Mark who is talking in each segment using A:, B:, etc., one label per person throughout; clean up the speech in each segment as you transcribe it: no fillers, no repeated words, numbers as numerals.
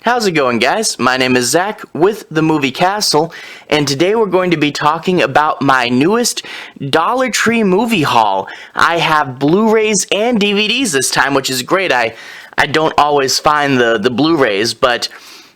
A: How's it going, guys? My name is Zach with the Movie Castle, and today we're going to be talking about my newest Dollar Tree movie haul. I have Blu-rays and DVDs this time, which is great. I don't always find the Blu-rays, but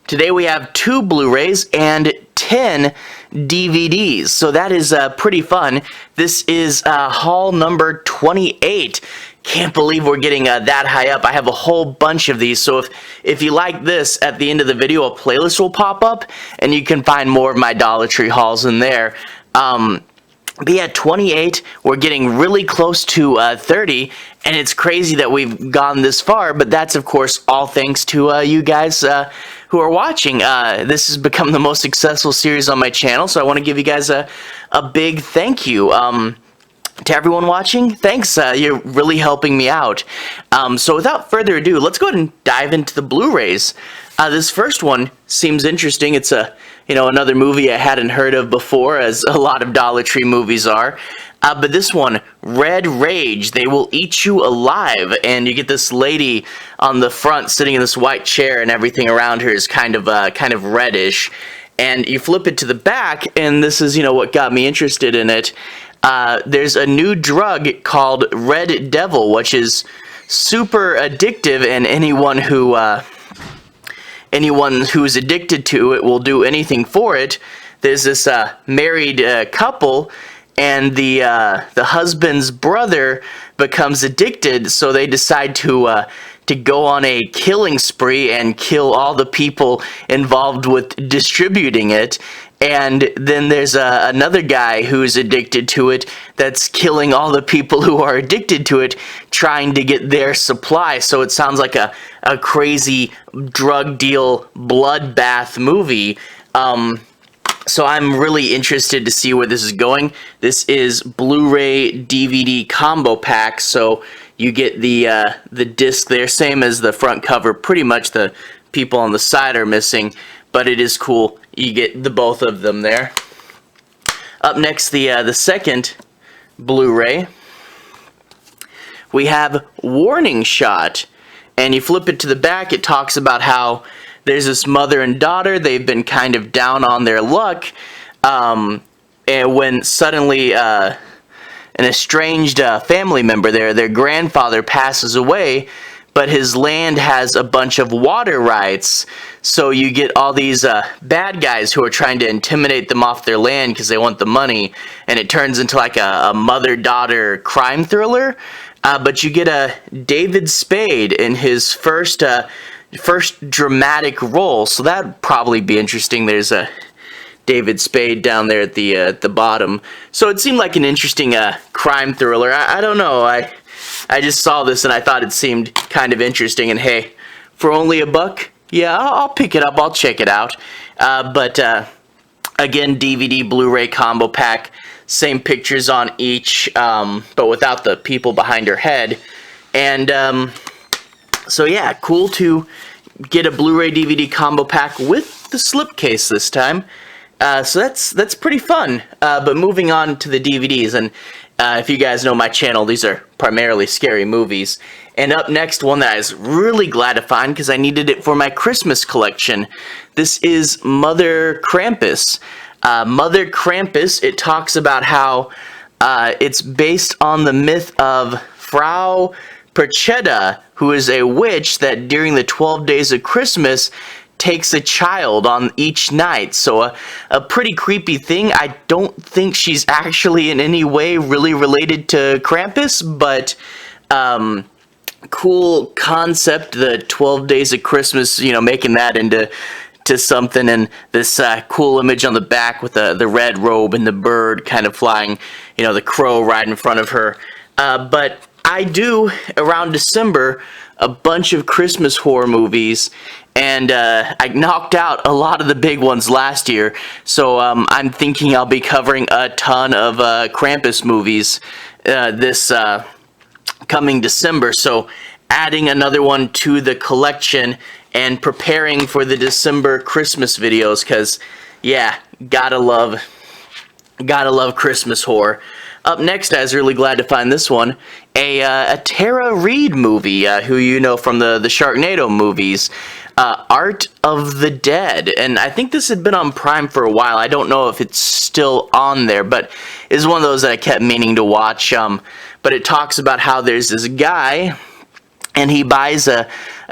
A: today we have 2 Blu-rays and 10 DVDs, so that is pretty fun. This is haul number 28. Can't believe we're getting that high up. I have a whole bunch of these, so if you like this, at the end of the video a playlist will pop up and you can find more of my Dollar Tree hauls in there. But yeah, 28, we're getting really close to 30, and it's crazy that we've gone this far, but that's of course all thanks to you guys who are watching. This has become the most successful series on my channel, so I want to give you guys a big thank you. To everyone watching, thanks, you're really helping me out. So without further ado, let's go ahead and dive into the Blu-rays. This first one seems interesting. It's another movie I hadn't heard of before, as a lot of Dollar Tree movies are. But this one, Red Rage, They Will Eat You Alive, and you get this lady on the front sitting in this white chair, and everything around her is kind of reddish. And you flip it to the back, and this is what got me interested in it. There's a new drug called Red Devil, which is super addictive, and anyone who's addicted to it will do anything for it. There's this married couple, and the husband's brother becomes addicted, so they decide to go on a killing spree and kill all the people involved with distributing it. And then there's another guy who's addicted to it that's killing all the people who are addicted to it, trying to get their supply. So it sounds like a crazy drug deal bloodbath movie. So I'm really interested to see where this is going. This is Blu-ray DVD combo pack, so you get the disc there, same as the front cover. Pretty much the people on the side are missing, but it is cool. You get the both of them there. Up next, the second Blu-ray, we have Warning Shot, and you flip it to the back. It talks about how there's this mother and daughter. They've been kind of down on their luck, and when suddenly an estranged family member, their grandfather, passes away, but his land has a bunch of water rights, so you get all these bad guys who are trying to intimidate them off their land because they want the money, and it turns into like a mother-daughter crime thriller. But you get a David Spade in his first dramatic role, so that'd probably be interesting. There's a David Spade down there at the bottom, so it seemed like an interesting crime thriller. I don't know. I just saw this and I thought it seemed kind of interesting, and hey, for only $1, yeah, I'll pick it up, I'll check it out. But again, DVD Blu-ray combo pack, same pictures on each, but without the people behind her head. And so yeah, cool to get a Blu-ray DVD combo pack with the slipcase this time. So that's pretty fun. But moving on to the DVDs, and if you guys know my channel, these are primarily scary movies. And up next, one that I was really glad to find because I needed it for my Christmas collection. This is Mother Krampus. Mother Krampus, it talks about how it's based on the myth of Frau Croczilla, who is a witch that during the 12 days of Christmas takes a child on each night. So a pretty creepy thing. I don't think she's actually in any way really related to Krampus, but cool concept, the 12 days of Christmas, making that into something, and this cool image on the back with the red robe and the bird kind of flying, the crow right in front of her. But I do, around December, a bunch of Christmas horror movies, and I knocked out a lot of the big ones last year, so I'm thinking I'll be covering a ton of Krampus movies this coming December, so adding another one to the collection and preparing for the December Christmas videos, because yeah, gotta love Christmas horror. Up next, I was really glad to find this one, a Tara Reid movie, who you know from the Sharknado movies. Art of the Dead, and I think this had been on Prime for a while. I don't know if it's still on there, but it's one of those that I kept meaning to watch. But it talks about how there's this guy, and he buys a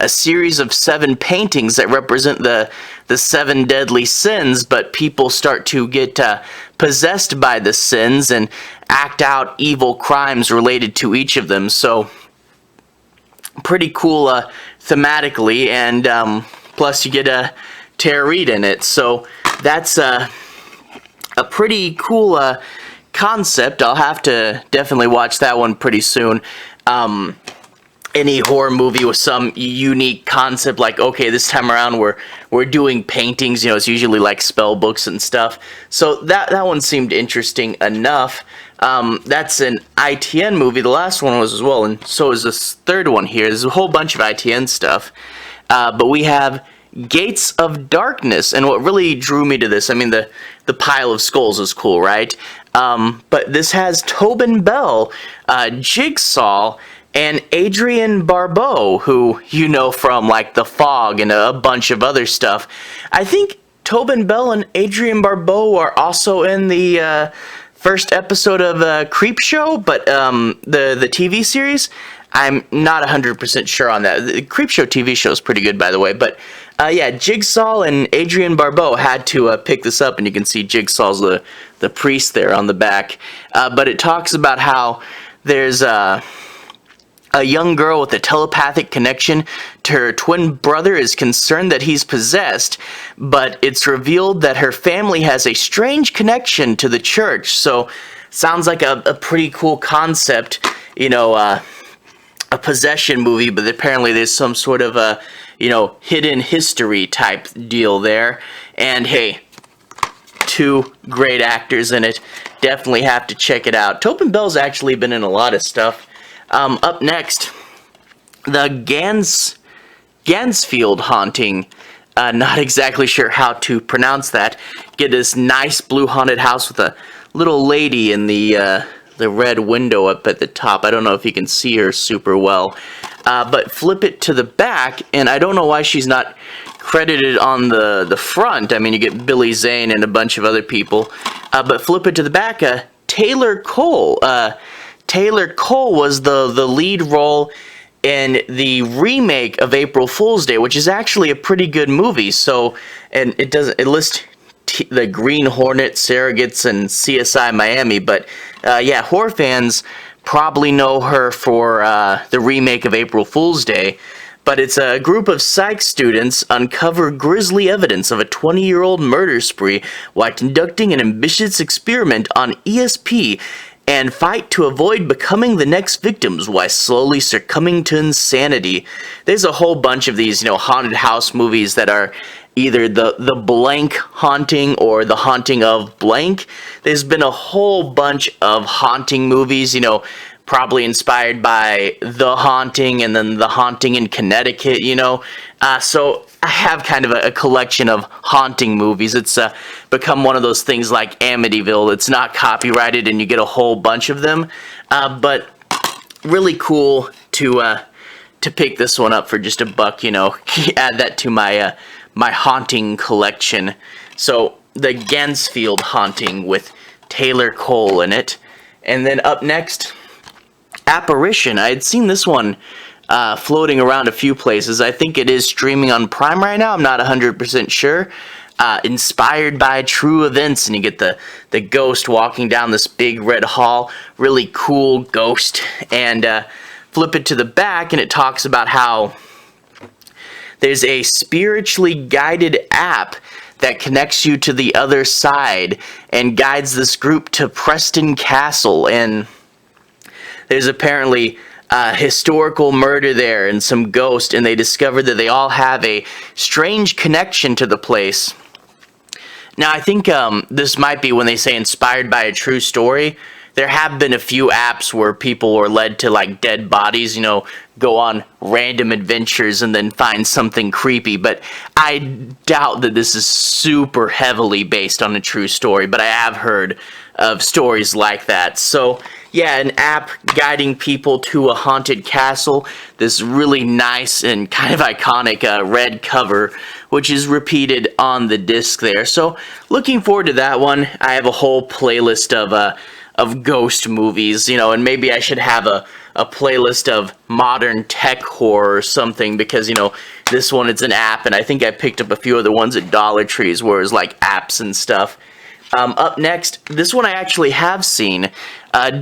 A: series of 7 paintings that represent the 7 deadly sins, but people start to get possessed by the sins and act out evil crimes related to each of them. So pretty cool thematically, and plus you get a Tara Reid in it. So that's a pretty cool concept. I'll have to definitely watch that one pretty soon. Any horror movie with some unique concept, like, okay, this time around we're doing paintings, it's usually like spell books and stuff. So that one seemed interesting enough. That's an ITN movie. The last one was as well, and so is this third one here. There's a whole bunch of ITN stuff. But we have Gates of Darkness, and what really drew me to this, I mean, the pile of skulls is cool, right? But this has Tobin Bell, Jigsaw, and Adrienne Barbeau, who you know from like The Fog and a bunch of other stuff. I think Tobin Bell and Adrienne Barbeau are also in the first episode of Creepshow, but the TV series, I'm not 100% sure on that. The Creepshow TV show is pretty good, by the way. But yeah, Jigsaw and Adrienne Barbeau had to pick this up, and you can see Jigsaw's the priest there on the back. But it talks about how there's a young girl with a telepathic connection to her twin brother is concerned that he's possessed, but it's revealed that her family has a strange connection to the church. So, sounds like a pretty cool concept, a possession movie, but apparently there's some sort of a, hidden history type deal there. And hey, 2 great actors in it. Definitely have to check it out. Tobin Bell's actually been in a lot of stuff. Up next, the Ganzfeld Haunting. Not exactly sure how to pronounce that. Get this nice blue haunted house with a little lady in the red window up at the top. I don't know if you can see her super well. But flip it to the back, and I don't know why she's not credited on the front. I mean, you get Billy Zane and a bunch of other people. But flip it to the back, Taylor Cole. Taylor Cole was the lead role in the remake of April Fool's Day, which is actually a pretty good movie. So, and it lists the Green Hornet, Surrogates, and CSI Miami. But yeah, horror fans probably know her for the remake of April Fool's Day. But it's a group of psych students uncover grisly evidence of a 20-year-old murder spree while conducting an ambitious experiment on ESP, and fight to avoid becoming the next victims while slowly succumbing to insanity. There's a whole bunch of these, haunted house movies that are either the blank haunting or the haunting of blank. There's been a whole bunch of haunting movies, probably inspired by The Haunting and then The Haunting in Connecticut, So I have kind of a collection of haunting movies. It's become one of those things like Amityville. It's not copyrighted and you get a whole bunch of them. But really cool to pick this one up for just $1, add that to my my haunting collection. So the Ganzfeld Haunting with Taylor Cole in it. And then up next, Apparition. I had seen this one floating around a few places. I think it is streaming on Prime right now. I'm not 100% sure. Inspired by true events, and you get the ghost walking down this big red hall. Really cool ghost. And flip it to the back, and it talks about how there's a spiritually guided app that connects you to the other side and guides this group to Preston Castle. And there's apparently historical murder there and some ghost, and they discover that they all have a strange connection to the place. Now, I think this might be when they say inspired by a true story. There have been a few apps where people were led to like dead bodies, go on random adventures and then find something creepy. But I doubt that this is super heavily based on a true story, but I have heard of stories like that. So yeah, an app guiding people to a haunted castle. This really nice and kind of iconic red cover, which is repeated on the disc there. So looking forward to that one. I have a whole playlist of ghost movies, you know, and maybe I should have a playlist of modern tech horror or something, because, you know, this one, it's an app, and I think I picked up a few other ones at Dollar Trees where it's like apps and stuff. Up next, this one I actually have seen,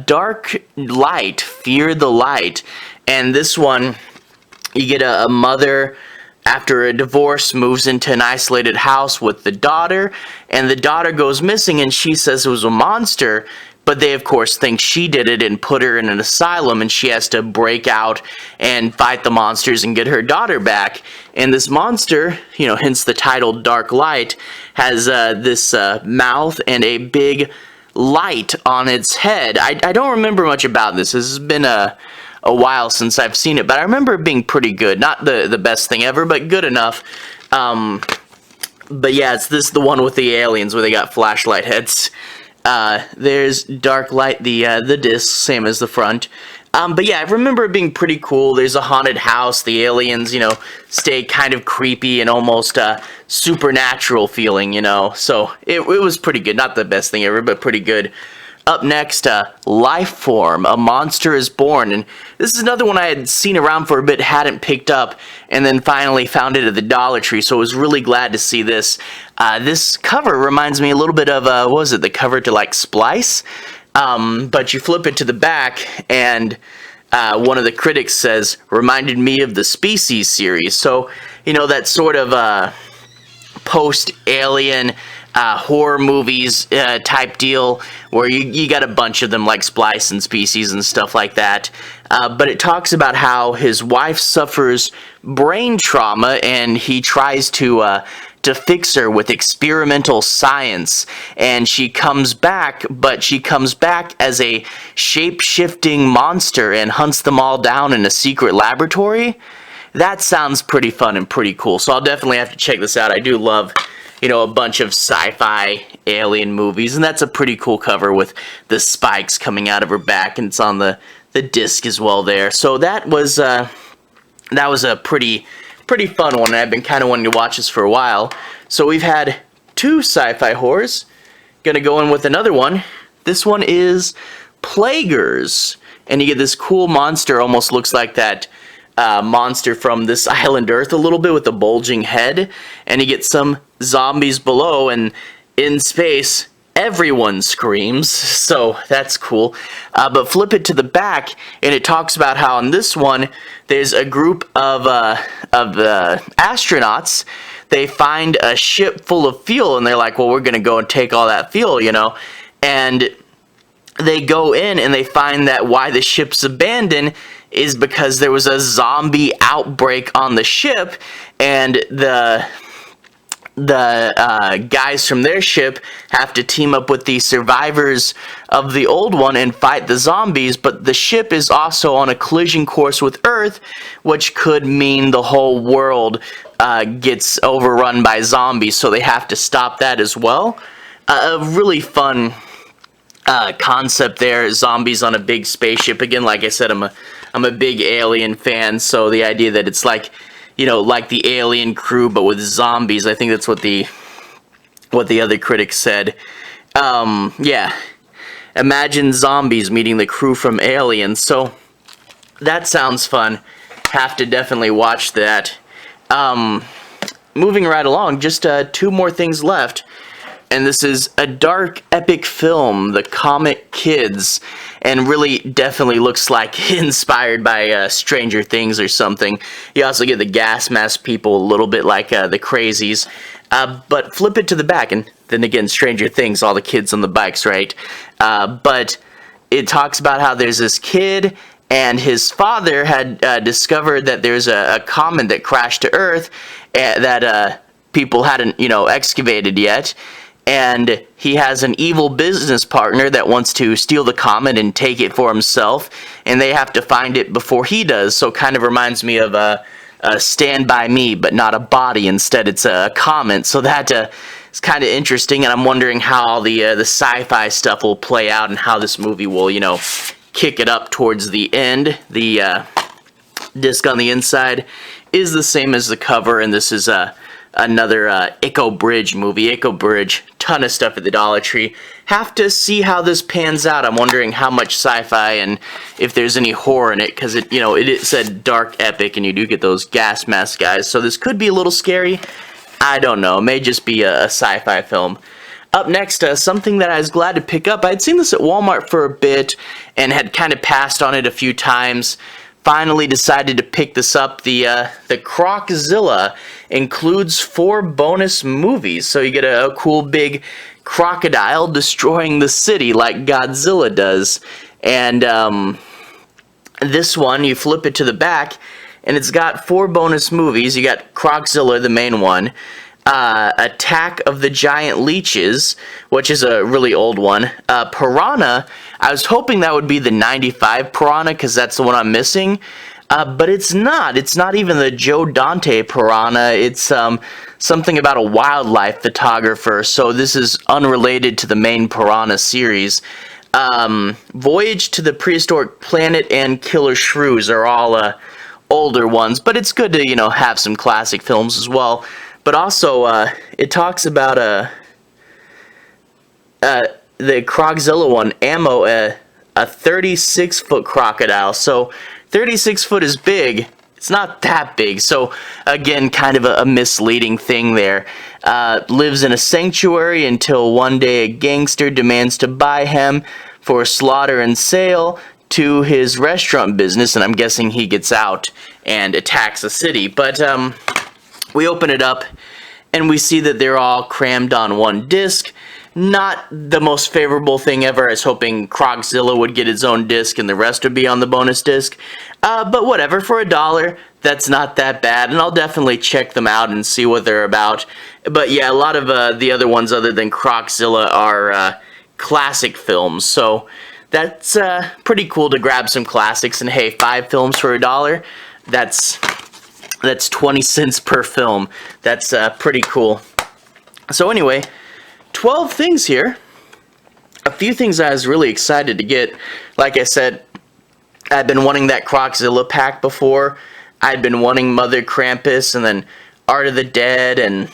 A: Dark Light, Fear the Light, and this one, you get a mother after a divorce moves into an isolated house with the daughter, and the daughter goes missing, and she says it was a monster, but they, of course, think she did it and put her in an asylum, and she has to break out and fight the monsters and get her daughter back. And this monster, you know, hence the title Dark Light, has this mouth and a big light on its head. I don't remember much about this. This has been a while since I've seen it, but I remember it being pretty good. Not the best thing ever, but good enough. But yeah, it's the one with the aliens where they got flashlight heads. There's Dark Light, the disc, same as the front. But yeah, I remember it being pretty cool. There's a haunted house. The aliens, you know, stay kind of creepy and almost supernatural feeling, you know. So it was pretty good. Not the best thing ever, but pretty good. Up next, Lifeform, A Monster is Born. And this is another one I had seen around for a bit, hadn't picked up, and then finally found it at the Dollar Tree, so I was really glad to see this. This cover reminds me a little bit of, what was it, the cover to, like, Splice? But you flip it to the back, and one of the critics says, reminded me of the Species series. So, you know, that sort of post-alien horror movies type deal, where you got a bunch of them like Splice and Species and stuff like that. But it talks about how his wife suffers brain trauma, and he tries to fix her with experimental science, and she comes back, but she comes back as a shape-shifting monster and hunts them all down in a secret laboratory. That sounds pretty fun and pretty cool, so I'll definitely have to check this out. I do love, you know, a bunch of sci-fi alien movies, and that's a pretty cool cover with the spikes coming out of her back, and it's on the disc as well there. So that was a pretty fun one, and I've been kind of wanting to watch this for a while. So we've had 2 sci-fi horrors. Gonna go in with another one. This one is Plaguers, and you get this cool monster, almost looks like that monster from This Island Earth a little bit, with a bulging head, and you get some zombies below, and in space everyone screams, so that's cool. But flip it to the back, and it talks about how in this one there's a group of astronauts. They find a ship full of fuel, and they're like, well, we're gonna go and take all that fuel, you know, and they go in and they find that why the ship's abandoned is because there was a zombie outbreak on the ship, and the guys from their ship have to team up with the survivors of the old one and fight the zombies, but the ship is also on a collision course with Earth, which could mean the whole world gets overrun by zombies, so they have to stop that as well. A really fun concept there, zombies on a big spaceship. Again, like I said, I'm a big Alien fan, so the idea that it's like, you know, like the Alien crew but with zombies, I think that's what the other critics said. Yeah, imagine zombies meeting the crew from Alien, so that sounds fun. Have to definitely watch that. Moving right along, just 2 more things left. And this is a dark, epic film, The Comet Kids, and really definitely looks like inspired by Stranger Things or something. You also get the gas mask people a little bit like the Crazies. But flip it to the back, and then again, Stranger Things, all the kids on the bikes, right? But it talks about how there's this kid, and his father had discovered that there's a comet that crashed to Earth that people hadn't, you know, excavated yet. And he has an evil business partner that wants to steal the comet and take it for himself, and they have to find it before he does. So kind of reminds me of Stand By Me, but not a body. Instead, it's a comet. So that is kind of interesting, and I'm wondering how the sci-fi stuff will play out and how this movie will, you know, kick it up towards the end. The disc on the inside is the same as the cover, and this is another Echo Bridge movie. Echo Bridge, ton of stuff at the Dollar Tree. Have to see how this pans out. I'm wondering how much sci-fi and if there's any horror in it, because it, it said dark epic, and you do get those gas mask guys. So this could be a little scary. I don't know. It may just be a sci-fi film. Up next, something that I was glad to pick up. I'd seen this at Walmart for a bit and had kind of passed on it a few times. Finally decided to pick this up. The Croczilla includes 4 bonus movies. So you get a cool big crocodile destroying the city like Godzilla does. And this one, you flip it to the back, and it's got 4 bonus movies. You got Croczilla, the main one. Attack of the Giant Leeches, which is a really old one. Piranha, I was hoping that would be the 95 Piranha, because that's the one I'm missing. But it's not. It's not even the Joe Dante Piranha. It's something about a wildlife photographer, so this is unrelated to the main Piranha series. Voyage to the Prehistoric Planet and Killer Shrews are all older ones, but it's good to, have some classic films as well. But also, it talks about the Croczilla one, Ammo, a 36-foot crocodile. So 36 foot is big. It's not that big. So again, kind of a misleading thing there. Lives in a sanctuary until one day a gangster demands to buy him for slaughter and sale to his restaurant business, and I'm guessing he gets out and attacks the city. But we open it up, and we see that they're all crammed on one disc. Not the most favorable thing ever. I was hoping Croczilla would get its own disc and the rest would be on the bonus disc. But whatever, for $1, that's not that bad, and I'll definitely check them out and see what they're about. But yeah, a lot of the other ones other than Croczilla are classic films, so that's pretty cool to grab some classics. And hey, 5 films for $1, that's 20 cents per film. That's pretty cool. So anyway, 12 things here. A few things I was really excited to get. Like I said, I've been wanting that Croczilla pack before. I'd been wanting Mother Krampus, and then Art of the Dead, and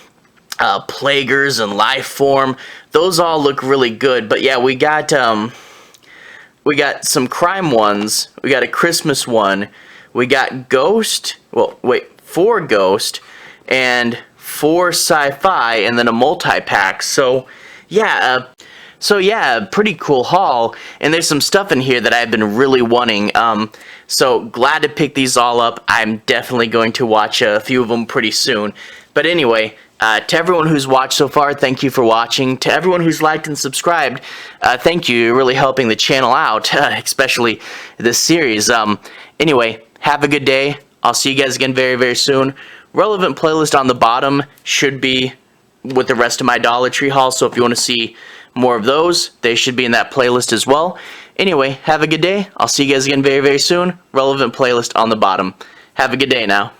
A: Plaguers, and Lifeform. Those all look really good. But yeah, we got some crime ones. We got a Christmas one. We got Ghost. Well, wait, 4 Ghost and 4 sci-fi, and then a multi-pack. So yeah, pretty cool haul. And there's some stuff in here that I've been really wanting. So glad to pick these all up. I'm definitely going to watch a few of them pretty soon. But anyway, to everyone who's watched so far, thank you for watching. To everyone who's liked and subscribed, thank you. You're really helping the channel out, especially this series. Anyway, have a good day. I'll see you guys again very, very soon. Relevant playlist on the bottom should be with the rest of my Dollar Tree haul, so if you want to see more of those, they should be in that playlist as well. Anyway, have a good day. I'll see you guys again very, very soon. Relevant playlist on the bottom. Have a good day now.